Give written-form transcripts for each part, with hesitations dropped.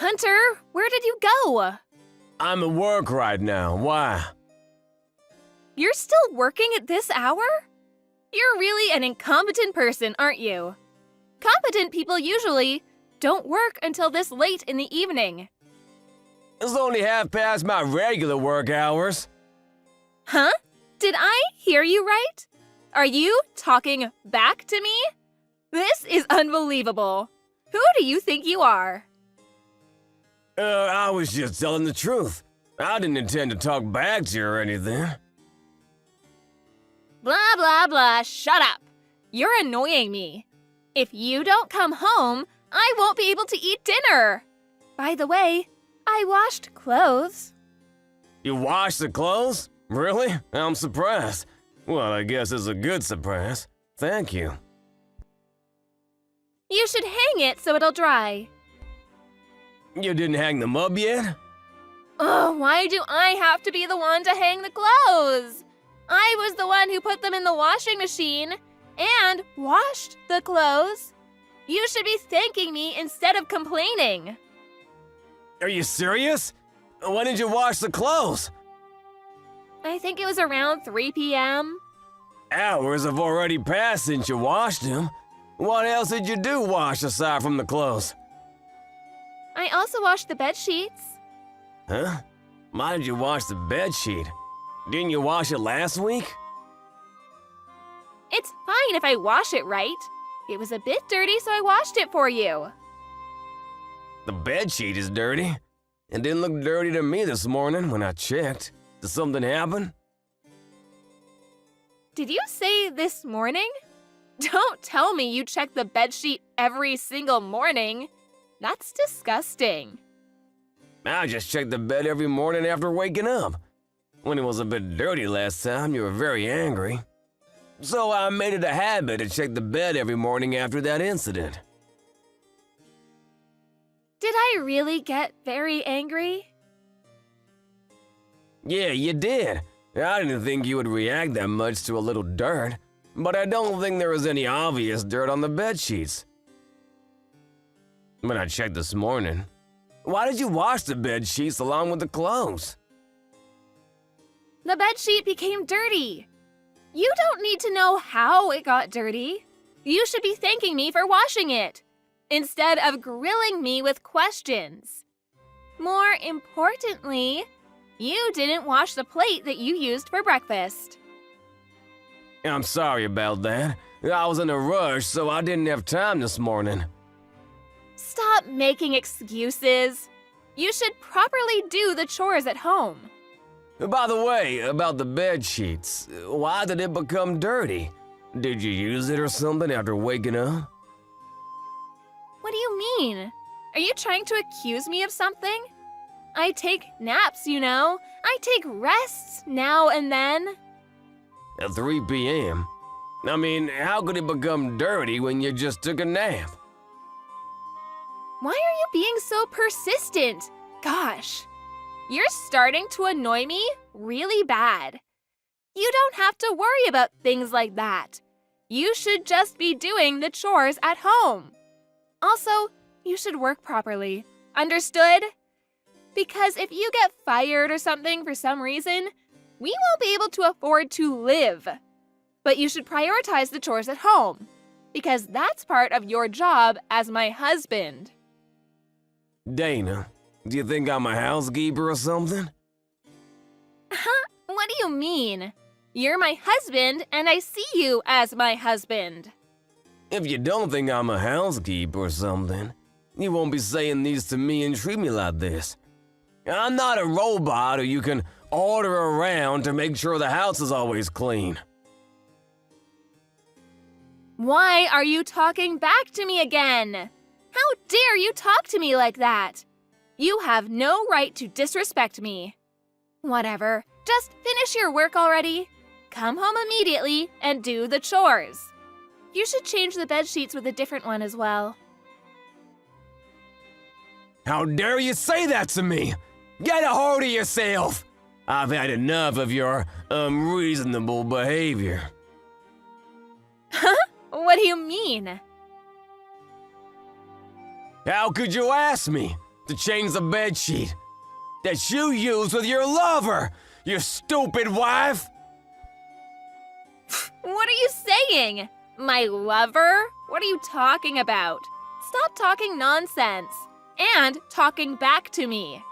Hunter, where did you go? I'm at work right now. Why? You're still working at this hour? You're really an incompetent person, aren't you? Competent people usually don't work until this late in the evening. It's only half past my regular work hours. Huh? Did I hear you right? Are you talking back to me? This is unbelievable. Who do you think you are? I was just telling the truth. I didn't intend to talk back to you or anything. Blah, blah, blah. Shut up. You're annoying me. If you don't come home, I won't be able to eat dinner. By the way, I washed clothes. You washed the clothes? Really? I'm surprised. Well, I guess it's a good surprise. Thank you. You should hang it so it'll dry. You didn't hang them up yet? Oh, why do I have to be the one to hang the clothes? I was the one who put them in the washing machine and washed the clothes. You should be thanking me instead of complaining. Are you serious? When did you wash the clothes? I think it was around 3 p.m. Hours have already passed since you washed them. What else did you do wash aside from the clothes? I also washed the bed sheets. Huh? Why did you wash the bed sheet? Didn't you wash it last week? It's fine if I wash it right. It was a bit dirty, so I washed it for you. The bed sheet is dirty. It didn't look dirty to me this morning when I checked. Did something happen? Did you say this morning? Don't tell me you check the bedsheet every single morning. That's disgusting. I just check the bed every morning after waking up. When it was a bit dirty last time, you were very angry. So I made it a habit to check the bed every morning after that incident. Did I really get very angry? Yeah, you did. I didn't think you would react that much to a little dirt, but I don't think there was any obvious dirt on the bed sheets. When I checked this morning, why did you wash the bed sheets along with the clothes? The bedsheet became dirty. You don't need to know how it got dirty. You should be thanking me for washing it, instead of grilling me with questions. More importantly, you didn't wash the plate that you used for breakfast. I'm sorry about that. I was in a rush, so I didn't have time this morning. Stop making excuses. You should properly do the chores at home. By the way, about the bed sheets, why did it become dirty? Did you use it or something after waking up? What do you mean? Are you trying to accuse me of something? I take naps, you know. I take rests now and then. At 3 p.m.? I mean, how could it become dirty when you just took a nap? Why are you being so persistent? Gosh, you're starting to annoy me really bad. You don't have to worry about things like that. You should just be doing the chores at home. Also, you should work properly. Understood? Because if you get fired or something for some reason, we won't be able to afford to live. But you should prioritize the chores at home, because that's part of your job as my husband. Dana, do you think I'm a housekeeper or something? Huh? What do you mean? You're my husband, and I see you as my husband. If you don't think I'm a housekeeper or something, you won't be saying these to me and treat me like this. I'm not a robot who you can order around to make sure the house is always clean. Why are you talking back to me again? How dare you talk to me like that? You have no right to disrespect me. Whatever, just finish your work already. Come home immediately and do the chores. You should change the bed sheets with a different one as well. How dare you say that to me? Get a hold of yourself! I've had enough of your unreasonable behavior. Huh? What do you mean? How could you ask me? to change the bedsheet that you used with your lover, you stupid wife! What are you saying? My lover? What are you talking about? Stop talking nonsense. And talking back to me.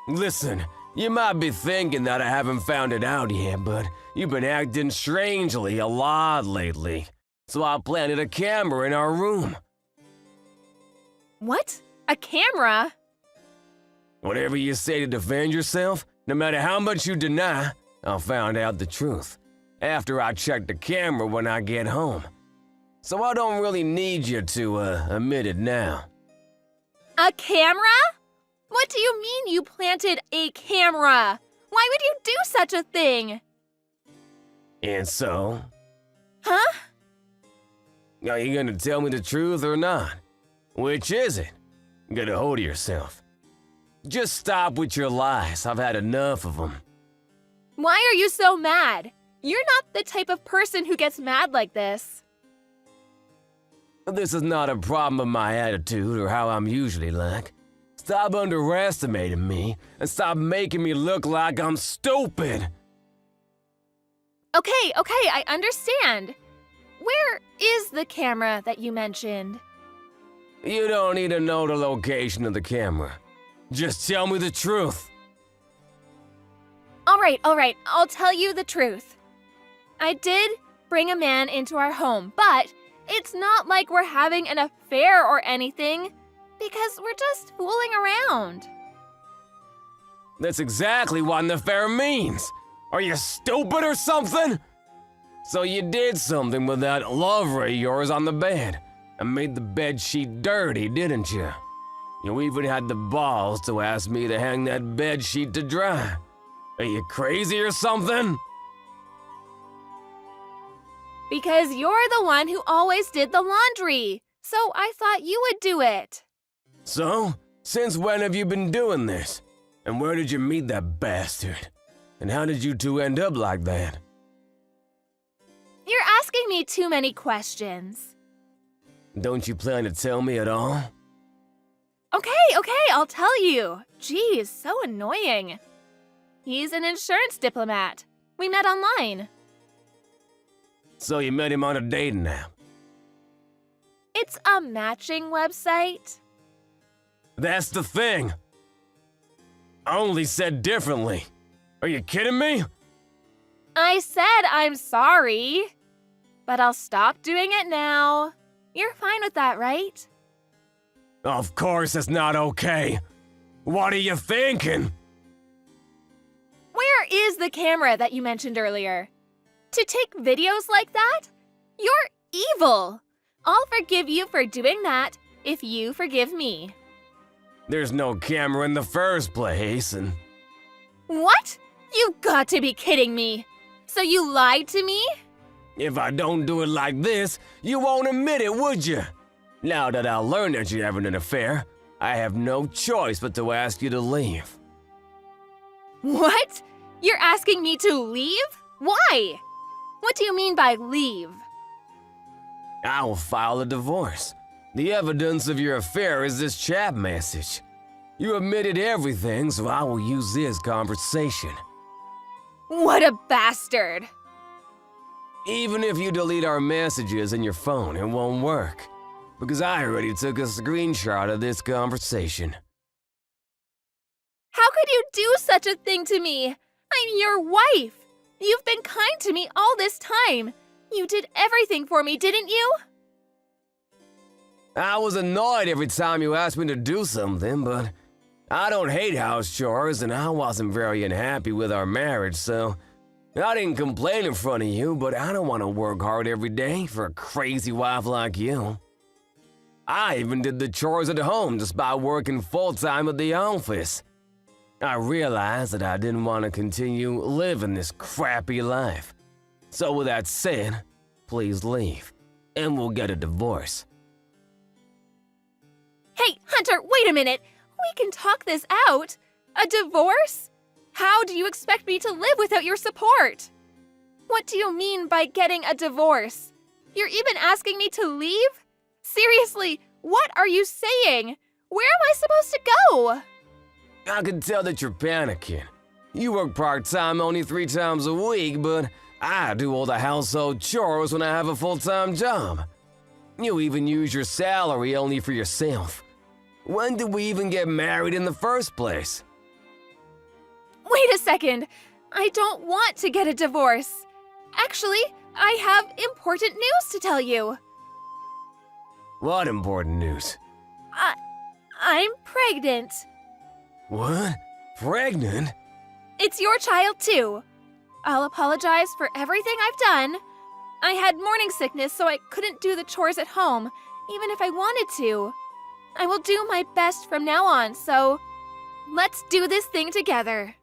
Listen, you might be thinking that I haven't found it out yet, but you've been acting strangely a lot lately. So I planted a camera in our room. What? A camera? Whatever you say to defend yourself, no matter how much you deny, I'll find out the truth after I check the camera when I get home. So I don't really need you to admit it now. A camera? What do you mean you planted a camera? Why would you do such a thing? And so? Huh? Are you gonna tell me the truth or not? Which is it? Get a hold of yourself. Just stop with your lies. I've had enough of them. Why are you so mad? You're not the type of person who gets mad like this. This is not a problem of my attitude or how I'm usually like. Stop underestimating me and stop making me look like I'm stupid. Okay, I understand. Where is the camera that you mentioned? You don't need to know the location of the camera. Just tell me the truth. All right, I'll tell you the truth. I did bring a man into our home, but it's not like we're having an affair or anything, because we're just fooling around. That's exactly what an affair means. Are you stupid or something? So you did something with that lover of yours on the bed and made the bed sheet dirty, didn't you? You even had the balls to ask me to hang that bed sheet to dry. Are you crazy or something? Because you're the one who always did the laundry, so I thought you would do it. So, since when have you been doing this? And where did you meet that bastard? And how did you two end up like that? You're asking me too many questions. Don't you plan to tell me at all? Okay, I'll tell you. Geez, so annoying. He's an insurance diplomat. We met online. So you met him on a dating app? It's a matching website. That's the thing. I only said differently. Are you kidding me? I said I'm sorry, but I'll stop doing it now. You're fine with that, right? Of course it's not okay. What are you thinking? Where is the camera that you mentioned earlier? To take videos like that? You're evil. I'll forgive you for doing that if you forgive me. There's no camera in the first place, and... What? You've got to be kidding me. So you lied to me? If I don't do it like this, you won't admit it, would you? Now that I learned that you're having an affair, I have no choice but to ask you to leave. What? You're asking me to leave? Why? What do you mean by leave? I will file a divorce. The evidence of your affair is this chat message. You admitted everything, so I will use this conversation. What a bastard! Even if you delete our messages in your phone, it won't work. Because I already took a screenshot of this conversation. How could you do such a thing to me? I'm your wife. You've been kind to me all this time. You did everything for me, didn't you? I was annoyed every time you asked me to do something, but I don't hate house chores and I wasn't very unhappy with our marriage, so I didn't complain in front of you, but I don't want to work hard every day for a crazy wife like you. I even did the chores at home just by working full-time at the office. I realized that I didn't want to continue living this crappy life. So with that said, please leave, and we'll get a divorce. Hey, Hunter, wait a minute. We can talk this out. A divorce? How do you expect me to live without your support? What do you mean by getting a divorce? You're even asking me to leave? Seriously, what are you saying? Where am I supposed to go? I can tell that you're panicking. You work part-time only 3 times a week, but I do all the household chores when I have a full-time job. You even use your salary only for yourself. When did we even get married in the first place? Wait a second. I don't want to get a divorce. Actually, I have important news to tell you. What important news? I'm pregnant. What? Pregnant? It's your child, too. I'll apologize for everything I've done. I had morning sickness, so I couldn't do the chores at home, even if I wanted to. I will do my best from now on, so let's do this thing together.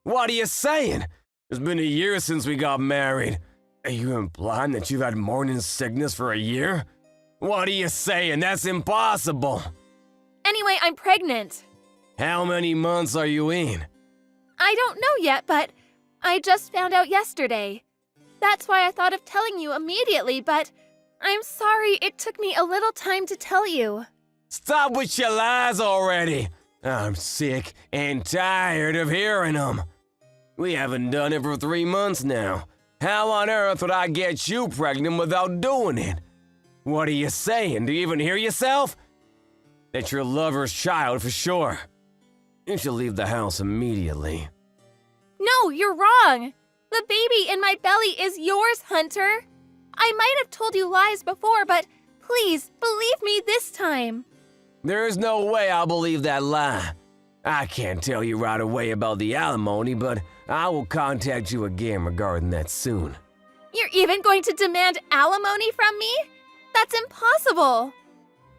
What are you saying? It's been a year since we got married. Are you implying that you've had morning sickness for a year? What are you saying? That's impossible. Anyway, I'm pregnant. How many months are you in? I don't know yet, but I just found out yesterday. That's why I thought of telling you immediately, but I'm sorry it took me a little time to tell you. Stop with your lies already. I'm sick and tired of hearing them. We haven't done it for 3 months now. How on earth would I get you pregnant without doing it? What are you saying? Do you even hear yourself? That's your lover's child for sure. You should leave the house immediately. No, you're wrong. The baby in my belly is yours, Hunter. I might have told you lies before, but please believe me this time. There's no way I'll believe that lie. I can't tell you right away about the alimony, but I will contact you again regarding that soon. You're even going to demand alimony from me? That's impossible.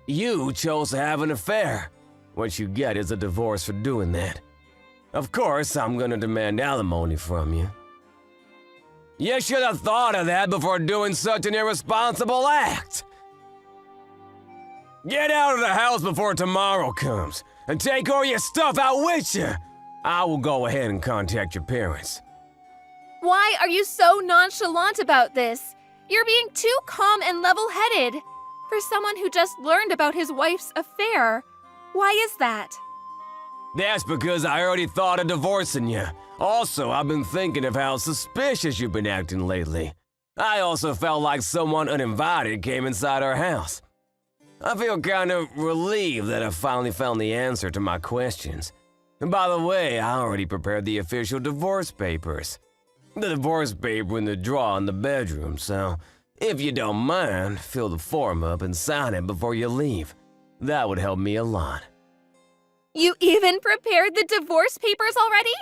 You chose to have an affair. What you get is a divorce for doing that. Of course, I'm gonna demand alimony from you. You should have thought of that before doing such an irresponsible act. Get out of the house before tomorrow comes, and take all your stuff out with you. I will go ahead and contact your parents. Why are you so nonchalant about this? You're being too calm and level-headed. For someone who just learned about his wife's affair. Why is that? That's because I already thought of divorcing you. Also, I've been thinking of how suspicious you've been acting lately. I also felt like someone uninvited came inside our house. I feel kind of relieved that I finally found the answer to my questions. And by the way, I already prepared the official divorce papers. The divorce paper in the drawer in the bedroom, so if you don't mind, fill the form up and sign it before you leave. That would help me a lot. You even prepared the divorce papers already?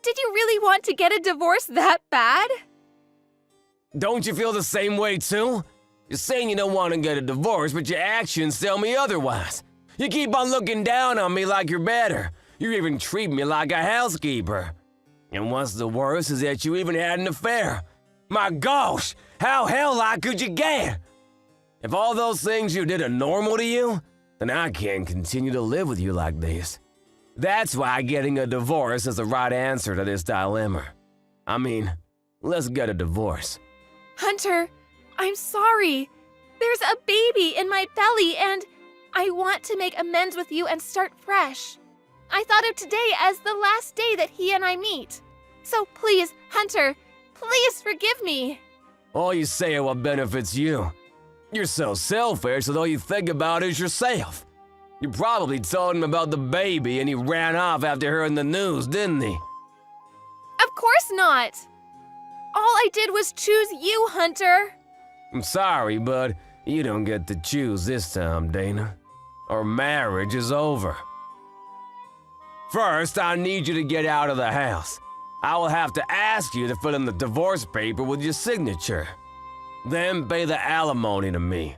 Did you really want to get a divorce that bad? Don't you feel the same way too? You're saying you don't want to get a divorce, but your actions tell me otherwise. You keep on looking down on me like you're better. You even treat me like a housekeeper. And what's the worst is that you even had an affair. My gosh, how hell-like could you get? If all those things you did are normal to you, then I can't continue to live with you like this. That's why getting a divorce is the right answer to this dilemma. I mean, let's get a divorce. Hunter, I'm sorry. There's a baby in my belly and I want to make amends with you and start fresh. I thought of today as the last day that he and I meet. So please, Hunter, please forgive me. All you say are what benefits you. You're so selfish that all you think about is yourself. You probably told him about the baby and he ran off after hearing the news, didn't he? Of course not. All I did was choose you, Hunter. I'm sorry, but you don't get to choose this time, Dana. Our marriage is over. First, I need you to get out of the house. I will have to ask you to fill in the divorce paper with your signature. Then pay the alimony to me.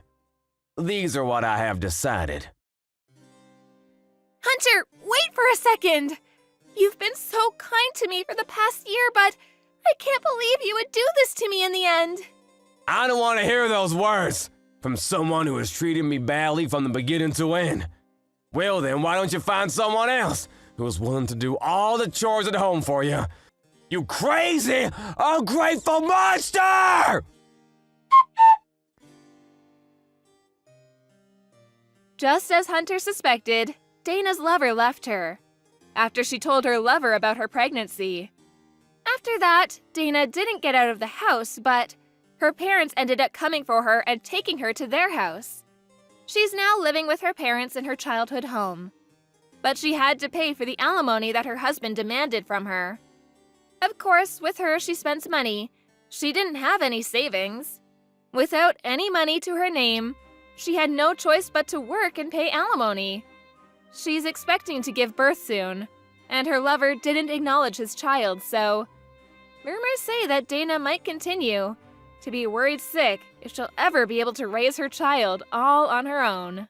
These are what I have decided. Hunter, wait for a second. You've been so kind to me for the past year, but I can't believe you would do this to me in the end. I don't want to hear those words from someone who has treated me badly from the beginning to end. Well then, why don't you find someone else who is willing to do all the chores at home for you? You crazy, ungrateful monster! Just as Hunter suspected, Dana's lover left her after she told her lover about her pregnancy. After that, Dana didn't get out of the house, but her parents ended up coming for her and taking her to their house. She's now living with her parents in her childhood home. But she had to pay for the alimony that her husband demanded from her. Of course, with her, she spends money. She didn't have any savings. Without any money to her name, she had no choice but to work and pay alimony. She's expecting to give birth soon, and her lover didn't acknowledge his child, so rumors say that Dana might continue to be worried sick if she'll ever be able to raise her child all on her own.